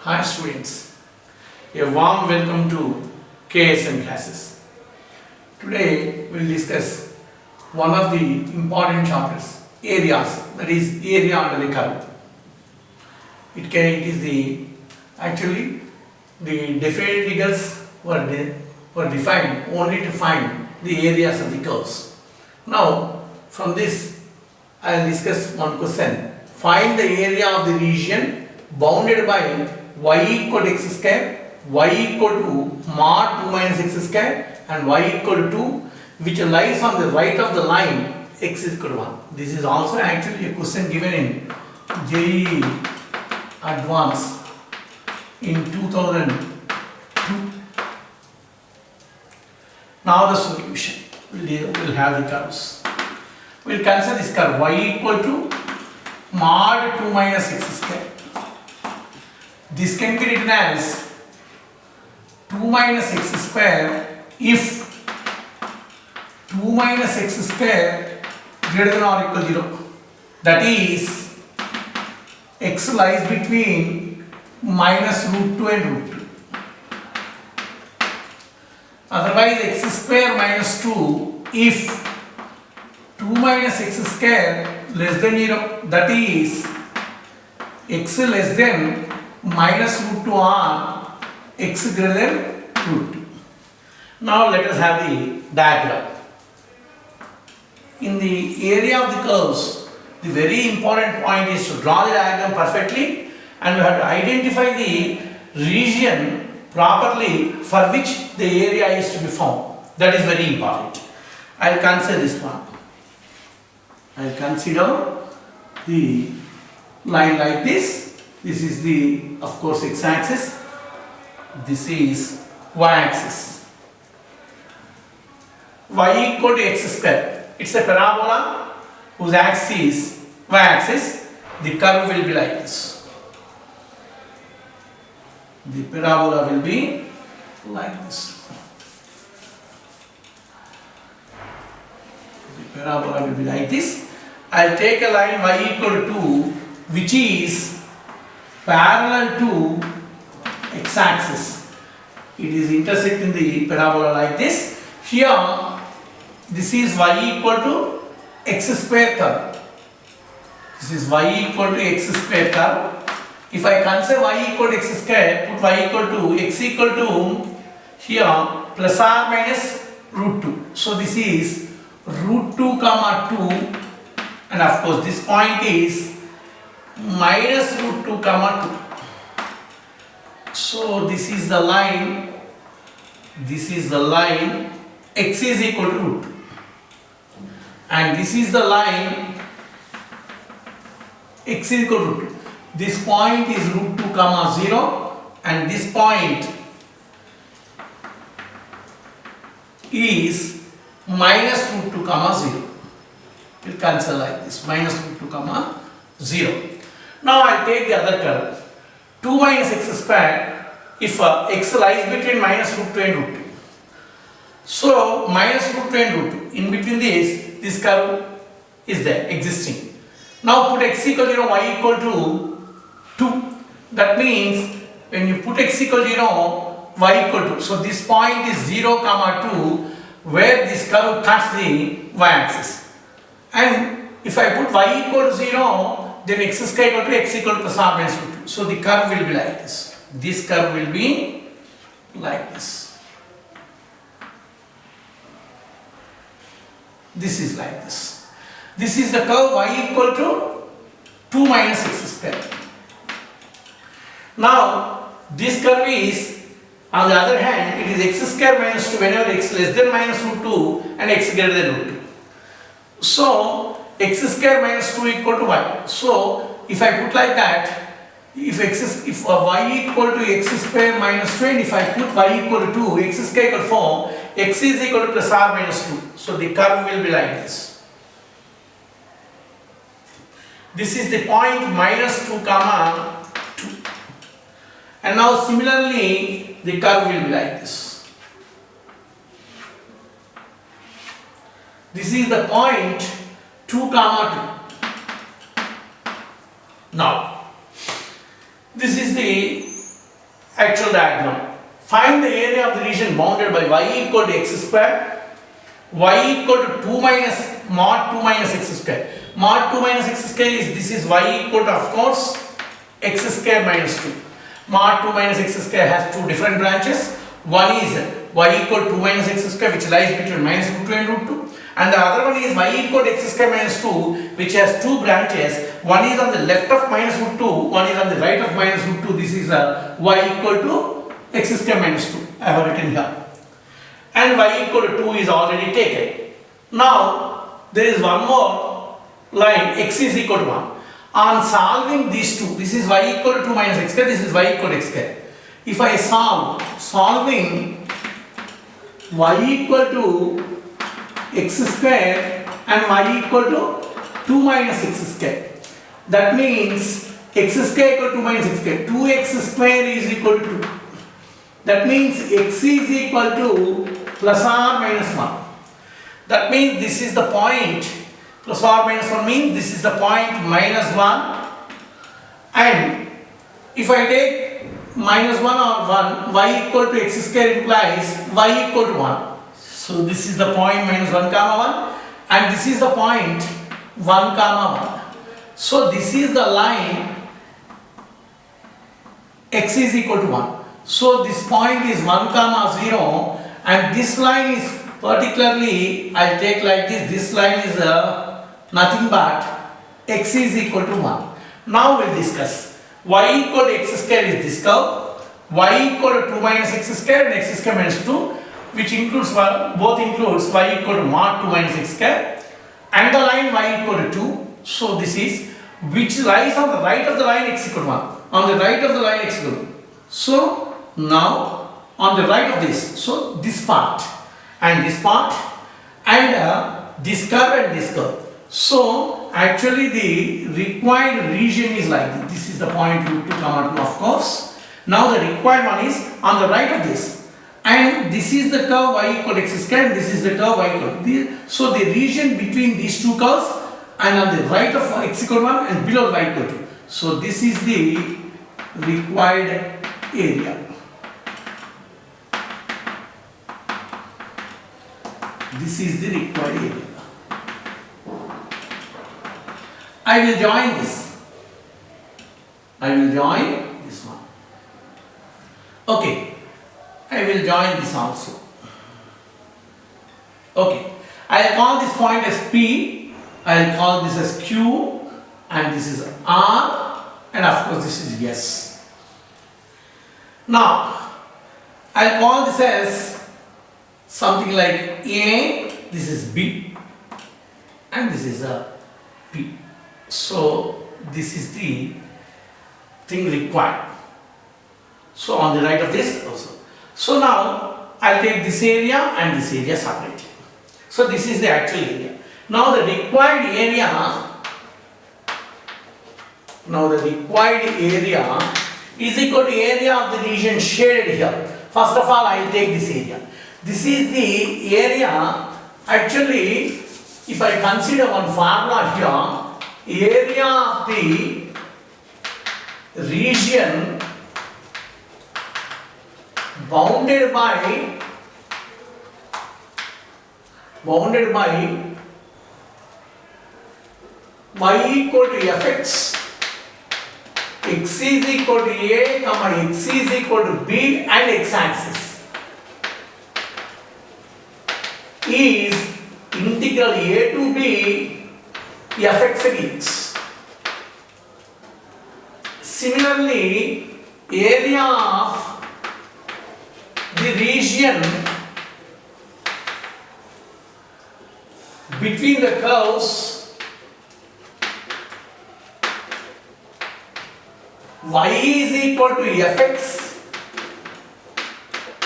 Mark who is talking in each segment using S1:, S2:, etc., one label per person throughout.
S1: Hi students, a warm welcome to KSM classes. Today we will discuss one of the important chapters, areas, that is area under the curve. It is the actually the definite figures were defined only to find the areas of the curves. Now from this I will discuss one question. Find the area of the region bounded by y equal to x square, y equal to mod 2 minus x square and y equal to 2, which lies on the right of the line x is equal to 1. This is also actually a question given in JEE Advanced in 2002. Now the solution. We'll have the curves. We'll consider this curve y equal to mod 2 minus x square. This can be written as 2 minus x square if 2 minus x square greater than or equal to 0. That is, x lies between minus root 2 and root 2. Otherwise, x square minus 2 if 2 minus x square less than 0. That is, x less than minus root 2 or x greater than root 2. Now let us have the diagram. In the area of the curves, the very important point is to draw the diagram perfectly and we have to identify the region properly for which the area is to be found. That is very important. I will consider this one. I will consider the line like this. This is the, of course, x-axis. This is y-axis. Y equal to x square. It's a parabola whose axis is y-axis. The curve will be like this. The parabola will be like this. The parabola will be like this. I'll take a line y equal to 2, which is parallel to x-axis. It is intersecting the parabola like this. Here, this is y equal to x square curve. This is y equal to x square curve. If I consider y equal to x square, put y equal to x equal to here plus or minus root 2. So this is root 2 comma 2, and of course this point is minus root 2 comma 2. So this is the line, x is equal to root 2, and this is the line x is equal to root 2. This point is root 2 comma 0 and this point is minus root 2 comma 0. We'll cancel like this, minus root 2 comma 0. Now I'll take the other curve, 2 minus x square if x lies between minus root 2 and root 2. So minus root 2 and root 2, in between this curve is there, existing. Now put x equal to 0, y equal to 2. That means when you put x equal to 0, y equal to, so this point is 0 comma 2 where this curve cuts the y-axis. And if I put y equal to 0, then x square equal to x equal to plus or minus root 2. So the curve will be like this. This curve will be like this. This is like this. This is the curve y equal to 2 minus x square. Now this curve is, on the other hand, it is x square minus 2 whenever x less than minus root 2 and x greater than root 2. So x square minus 2 equal to y. So if I put like that, if y equal to x square minus 2 and if I put y equal to 2, x square equal to 4, x is equal to plus or minus 2. So the curve will be like this. This is the point minus 2 comma 2. And now similarly the curve will be like this. This is the point 2 comma 2. Now, this is the actual diagram. Find the area of the region bounded by y equal to x square, y equal to 2 minus mod 2 minus x square. Mod 2 minus x square is, this is y equal to, of course, x square minus 2. Mod 2 minus x square has two different branches. One is y equal to 2 minus x square, which lies between minus root 2 and root 2. And the other one is y equal to x square minus 2, which has two branches. One is on the left of minus root 2, one is on the right of minus root 2. This is y equal to x square minus 2. I have written here. And y equal to 2 is already taken. Now, there is one more line, x is equal to 1. On solving these two, this is y equal to 2 minus x square, this is y equal to x square. If I solving y equal to x square and y equal to 2 minus x square, that means x square equal to 2 minus x square, 2x square is equal to 2. That means x is equal to plus or minus 1. That means this is the point, plus or minus 1 means this is the point minus 1, and if I take minus 1 or 1, y equal to x square implies y equal to 1. So this is the point minus 1 comma 1, and this is the point 1 comma 1. So this is the line x is equal to 1. So this point is 1 comma 0, and this line is particularly, I'll take like this, this line is nothing but x is equal to 1. Now we'll discuss. Y equal to x square is this curve, y equal to 2 minus x square and x square minus 2, which includes, both includes y equal to mod 2 minus x square, and the line y equal to 2. So this is, which lies on the right of the line x equal to 1, on the right of the line x equal to 2. So now on the right of this, so this part and this part, and this curve and this curve. So actually the required region is like this. This is the point to come out to, of course. Now the required one is on the right of this, and this is the curve y equal to x square, and this is the curve y equal to this. So the region between these two curves, and on the right of x equal to 1 and below y equal to 2. So this is the required area. This is the required area. I will join this. I will join this one. Okay. I will join this also. Okay. I will call this point as P. I will call this as Q. And this is R. And of course this is S. Now, I will call this as something like A. This is B. And this is a P. So this is the thing required. So on the right of this also. So now I'll take this area and this area separately. So this is the actual area. Now the required area is equal to area of the region shaded here. First of all, I'll take this area. This is the area. Actually, if I consider one formula here, area of the region bounded by y equal to fx, x is equal to a, x is equal to b, and x axis is integral a to b fx dx. Similarly, area of the region between the curves y is equal to fx,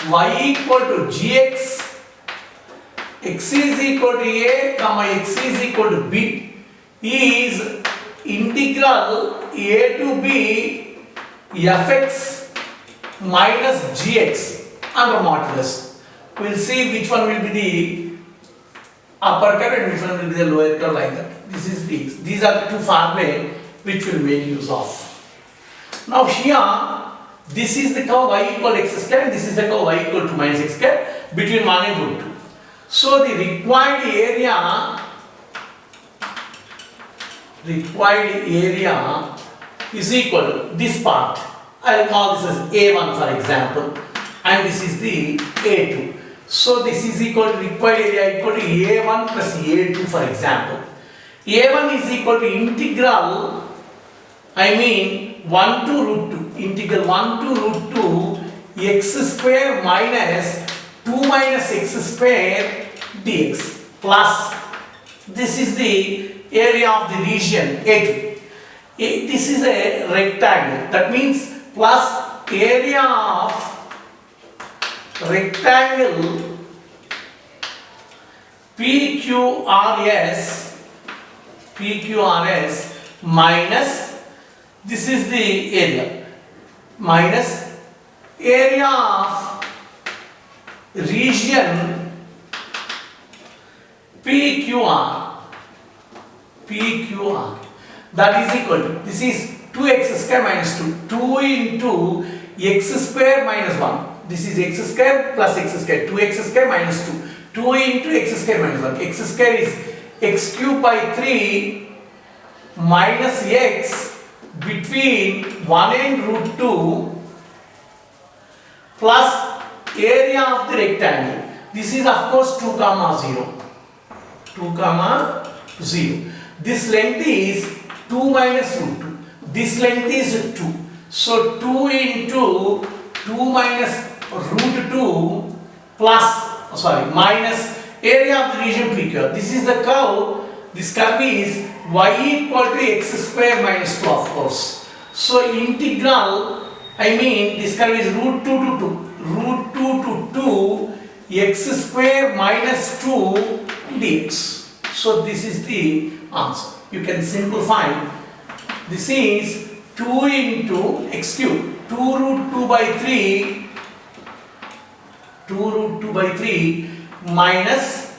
S1: y equal to gx, x is equal to a, x is equal to b is integral a to b fx minus gx under modulus. We will see which one will be the upper curve and which one will be the lower curve, like that. These are the two formulae which we will make use of. Now here This is the curve y equal x square, this is the curve y equal to minus x square between 1 and root 2. So the required area is equal to this part. I will call this as A1 for example, and this is the A2. So this is equal to required area equal to A1 plus A2 for example. A1 is equal to integral 1 to root 2, integral 1 to root 2 x square minus 2 minus x square dx plus, this is the area of the region A2. This is a rectangle, that means plus area of rectangle PQRS minus, this is the area, minus area of region PQR, that is equal to, this is 2x square minus 2 into x square minus 1, this is x square plus x square, 2x square minus 2 into x square minus 1, x square is x cube by 3 minus x between 1 and root 2 plus area of the rectangle. This is of course 2 comma 0. 2 comma 0. This length is 2 minus root 2. This length is 2. So 2 into 2 minus root 2 plus, minus area of the region PQ. This is the curve. This curve is y equal to x square minus 2 of course. So integral, this curve is root 2 to 2 x square minus 2 dx. So this is the answer. You can simplify. This is 2 into x cube, 2 root 2 by 3, 2 root 2 by 3 minus,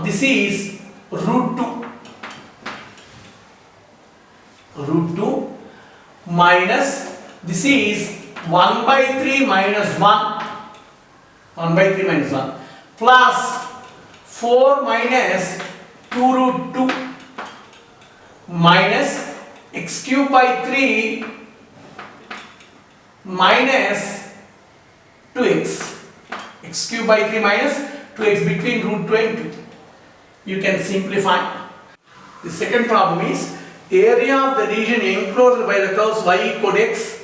S1: this is root 2 minus, this is 1 by 3 minus 1 plus 4 minus 2 root 2 minus x cube by 3 minus 2x, x cube by 3 minus 2x between root 2 and 2. You can simplify. The second problem is area of the region enclosed by the curves y equal to x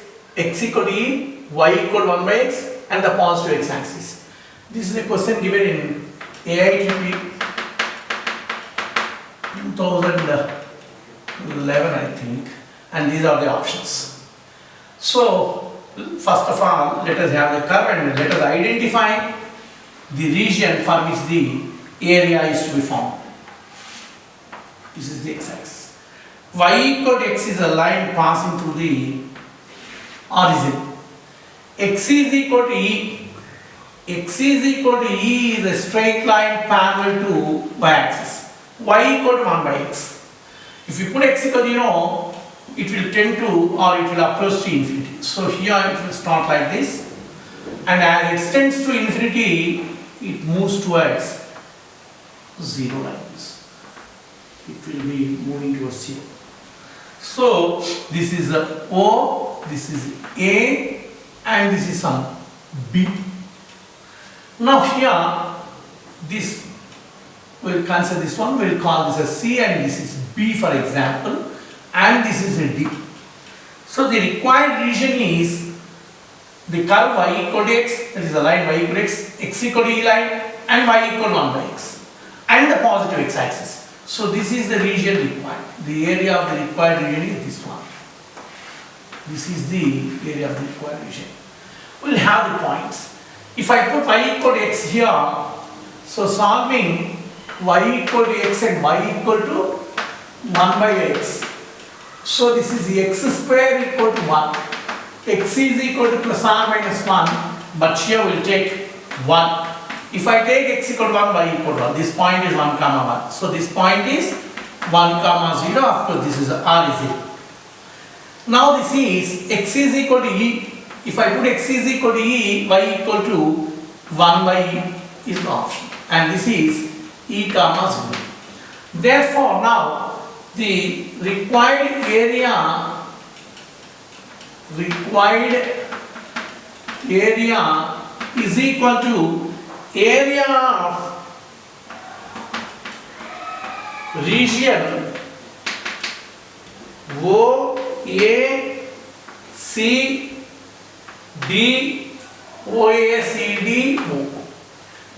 S1: equal to e, y equal to 1 by x and the positive x axis. This is a question given in AITP 2011 I think, and these are the options. So first of all, let us have the curve and let us identify the region for which the area is to be found. This is the x-axis. Y equal to x is a line passing through the origin. X is equal to e. X is equal to e is a straight line parallel to y-axis. Y equal to 1 by x. If you put x equal to, it will tend to, or it will approach to infinity. So here it will start like this, and as it tends to infinity, it moves towards 0 like this. It will be moving towards 0. So this is a O, this is A, and this is some B. Now here, this we'll consider this one, we'll call this as C, and this is B for example, and this is a D. So the required region is the curve y equal to x, that is the line y equal to x equal to e line, and y equal to 1 by x, and the positive x axis. So this is the region required. The area of the required region is this one. This is the area of the required region. We'll have the points. If I put y equal to x here, so solving y equal to x and y equal to 1 by x. So this is x square equal to 1. X is equal to plus or minus 1, but here we'll take 1. If I take x equal to 1, y equal to 1, this point is 1 comma 1. So this point is 1 comma 0, of course this is r is 0. Now this is x is equal to e. If I put x is equal to e, y equal to 1 by e is the option. And this is e comma 0. Therefore, now the required area is equal to area of region OECD,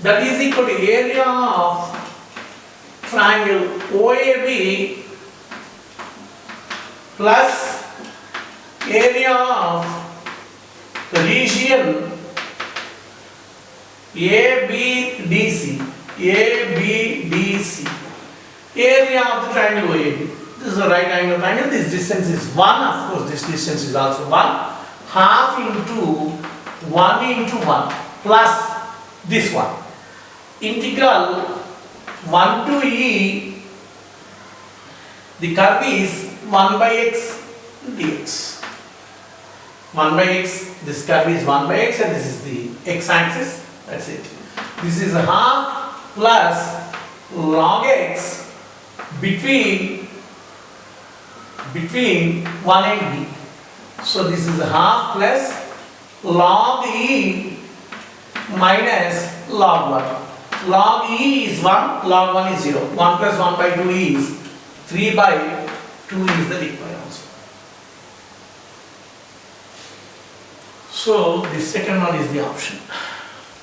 S1: that is equal to area of triangle OAB plus area of the region ABDC. Area of the triangle OAB. This is a right angle triangle. This distance is 1. Of course, this distance is also 1. Half into 1 into 1 plus this one. Integral 1 to e. The curve is 1 by x dx. 1 by x. This curve is 1 by x and this is the x-axis. That's it. This is a half plus log x between 1 and b. So this is a half plus log e minus log 1. Log e is 1, log 1 is 0. 1 plus 1 by 2 is 3 by 2 is the required answer. So the second one is the option.